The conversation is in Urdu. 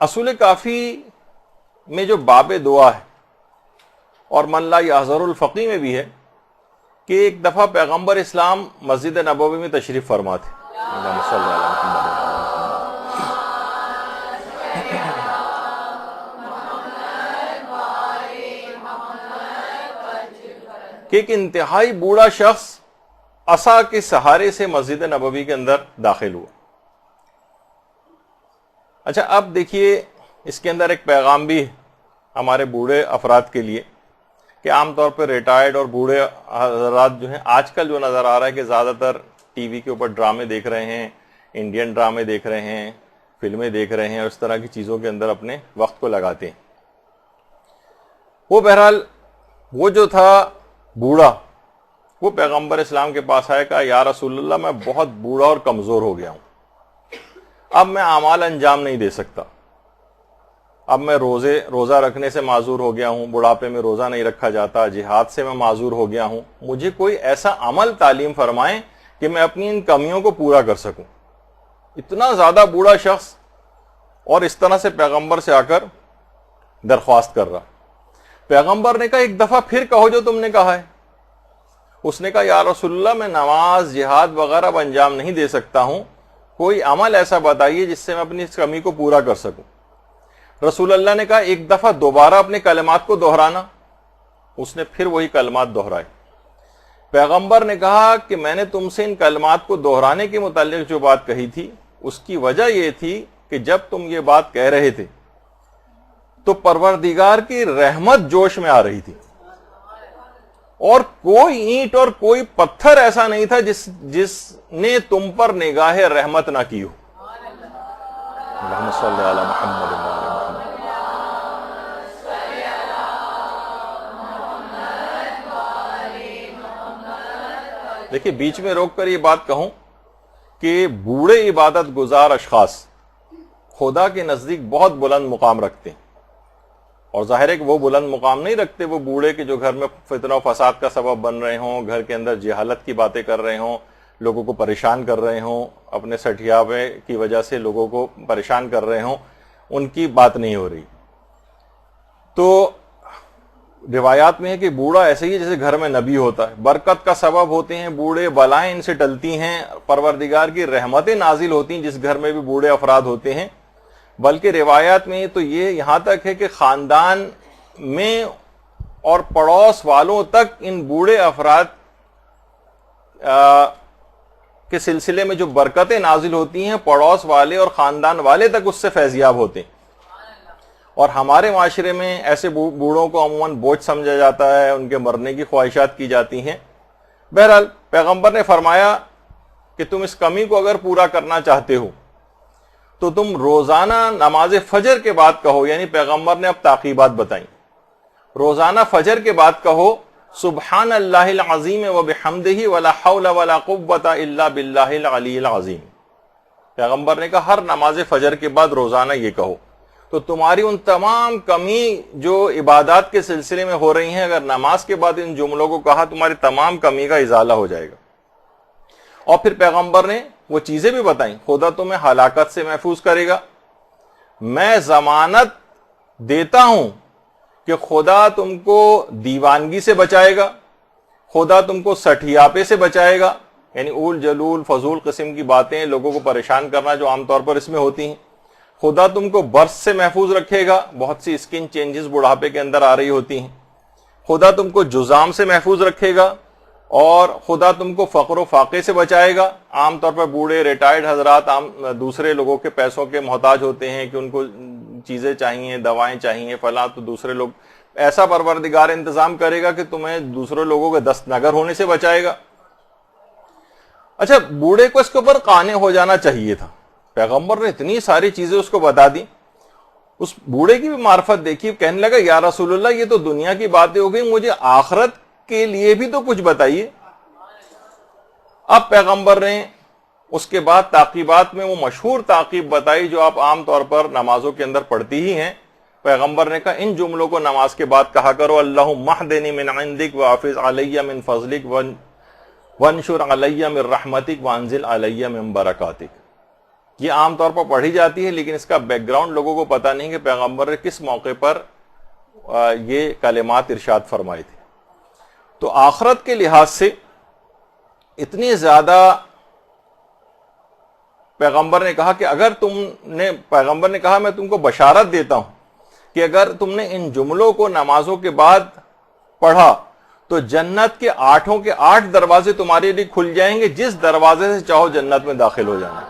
اصول کافی میں جو باب دعا ہے اور من لا یحضر الفقی میں بھی ہے کہ ایک دفعہ پیغمبر اسلام مسجد نبوی میں تشریف فرما تھے، اللہم صلی علی محمد، کہ ایک انتہائی بوڑھا شخص عصا کے سہارے سے مسجد نبوی کے اندر داخل ہوا۔ اچھا اب دیکھیے اس کے اندر ایک پیغام بھی ہمارے بوڑھے افراد کے لیے کہ عام طور پہ ریٹائرڈ اور بوڑھے حضرات جو ہیں آج کل جو نظر آ رہا ہے کہ زیادہ تر ٹی وی کے اوپر ڈرامے دیکھ رہے ہیں، انڈین ڈرامے دیکھ رہے ہیں، فلمیں دیکھ رہے ہیں اور اس طرح کی چیزوں کے اندر اپنے وقت کو لگاتے ہیں۔ وہ بہرحال وہ جو تھا بوڑھا، وہ پیغمبر اسلام کے پاس آئے، کہا یا رسول اللہ میں بہت بوڑھا اور کمزور ہو گیا ہوں، اب میں اعمال انجام نہیں دے سکتا، اب میں روزہ رکھنے سے معذور ہو گیا ہوں، بڑھاپے میں روزہ نہیں رکھا جاتا، جہاد سے میں معذور ہو گیا ہوں، مجھے کوئی ایسا عمل تعلیم فرمائیں کہ میں اپنی ان کمیوں کو پورا کر سکوں۔ اتنا زیادہ بوڑھا شخص اور اس طرح سے پیغمبر سے آ کر درخواست کر رہا۔ پیغمبر نے کہا ایک دفعہ پھر کہو جو تم نے کہا ہے۔ اس نے کہا یا رسول اللہ میں نماز، جہاد وغیرہ اب انجام نہیں دے سکتا ہوں، کوئی عمل ایسا بتائیے جس سے میں اپنی اس کمی کو پورا کر سکوں۔ رسول اللہ نے کہا ایک دفعہ دوبارہ اپنے کلمات کو دہرانا۔ اس نے پھر وہی کلمات دہرائے۔ پیغمبر نے کہا کہ میں نے تم سے ان کلمات کو دہرانے کے متعلق جو بات کہی تھی اس کی وجہ یہ تھی کہ جب تم یہ بات کہہ رہے تھے تو پروردگار کی رحمت جوش میں آ رہی تھی، اور کوئی اینٹ اور کوئی پتھر ایسا نہیں تھا جس نے تم پر نگاہ رحمت نہ کی ہو۔ اللہم صلی علی محمد وعلی محمد۔ دیکھیے بیچ میں روک کر یہ بات کہوں کہ بوڑھے عبادت گزار اشخاص خدا کے نزدیک بہت بلند مقام رکھتے ہیں، اور ظاہر ہے کہ وہ بلند مقام نہیں رکھتے وہ بوڑھے کے جو گھر میں فتنہ و فساد کا سبب بن رہے ہوں، گھر کے اندر جہالت کی باتیں کر رہے ہوں، لوگوں کو پریشان کر رہے ہوں، اپنے سٹھیاوے کی وجہ سے لوگوں کو پریشان کر رہے ہوں، ان کی بات نہیں ہو رہی۔ تو روایات میں ہے کہ بوڑھا ایسے ہی جیسے گھر میں نبی ہوتا ہے، برکت کا سبب ہوتے ہیں بوڑھے، بلائیں ان سے ٹلتی ہیں، پروردگار کی رحمتیں نازل ہوتی ہیں جس گھر میں بھی بوڑھے افراد ہوتے ہیں۔ بلکہ روایات میں تو یہ یہاں تک ہے کہ خاندان میں اور پڑوس والوں تک ان بوڑھے افراد کے سلسلے میں جو برکتیں نازل ہوتی ہیں پڑوس والے اور خاندان والے تک اس سے فیضیاب ہوتے ہیں۔ اور ہمارے معاشرے میں ایسے بوڑھوں کو عموماً بوجھ سمجھا جاتا ہے، ان کے مرنے کی خواہشات کی جاتی ہیں۔ بہرحال پیغمبر نے فرمایا کہ تم اس کمی کو اگر پورا کرنا چاہتے ہو تو تم روزانہ نماز فجر کے بعد کہو، یعنی پیغمبر نے اب تعقیبات بتائیں، روزانہ فجر کے بعد کہو سبحان اللہ العظیم وبحمدہ ولا حول ولا قوۃ الا باللہ العلی العظیم۔ پیغمبر نے کہا ہر نماز فجر کے بعد روزانہ یہ کہو، تو تمہاری ان تمام کمی جو عبادات کے سلسلے میں ہو رہی ہیں اگر نماز کے بعد ان جملوں کو کہا تمہاری تمام کمی کا ازالہ ہو جائے گا۔ اور پھر پیغمبر نے وہ چیزیں بھی بتائیں، خدا تمہیں ہلاکت سے محفوظ کرے گا، میں ضمانت دیتا ہوں کہ خدا تم کو دیوانگی سے بچائے گا، خدا تم کو سٹھیاپے سے بچائے گا، یعنی اول جلول فضول قسم کی باتیں لوگوں کو پریشان کرنا جو عام طور پر اس میں ہوتی ہیں، خدا تم کو برس سے محفوظ رکھے گا، بہت سی اسکن چینجز بڑھاپے کے اندر آ رہی ہوتی ہیں، خدا تم کو جذام سے محفوظ رکھے گا، اور خدا تم کو فقر و فاقے سے بچائے گا۔ عام طور پر بوڑھے ریٹائرڈ حضرات دوسرے لوگوں کے پیسوں کے محتاج ہوتے ہیں کہ ان کو چیزیں چاہیے، دوائیں چاہیے فلاں، تو دوسرے لوگ ایسا پروردگار انتظام کرے گا کہ تمہیں دوسرے لوگوں کے دست نگر ہونے سے بچائے گا۔ اچھا بوڑھے کو اس کے اوپر قانع ہو جانا چاہیے تھا، پیغمبر نے اتنی ساری چیزیں اس کو بتا دی۔ اس بوڑھے کی بھی معرفت دیکھی، کہنے لگا یا رسول اللہ یہ تو دنیا کی باتیں ہو گئی، مجھے آخرت کے لیے بھی تو کچھ بتائیے۔ اب پیغمبر نے اس کے بعد تعقیبات میں وہ مشہور تعقیب بتائی جو آپ عام طور پر نمازوں کے اندر پڑھتی ہی ہیں۔ پیغمبر نے کہا ان جملوں کو نماز کے بعد کہا کرو، اللہم اہدنی من عندک وافض علی من فضلک وانشر علی من رحمتک وانزل علی من برکاتک۔ یہ عام طور پر پڑھی جاتی ہے، لیکن اس کا بیک گراؤنڈ لوگوں کو پتہ نہیں کہ پیغمبر نے کس موقع پر یہ کلمات ارشاد فرمائے تھے۔ تو آخرت کے لحاظ سے اتنی زیادہ پیغمبر نے کہا کہ اگر پیغمبر نے کہا میں تم کو بشارت دیتا ہوں کہ اگر تم نے ان جملوں کو نمازوں کے بعد پڑھا تو جنت کے 8 کے 8 دروازے تمہارے لیے کھل جائیں گے، جس دروازے سے چاہو جنت میں داخل ہو جانا۔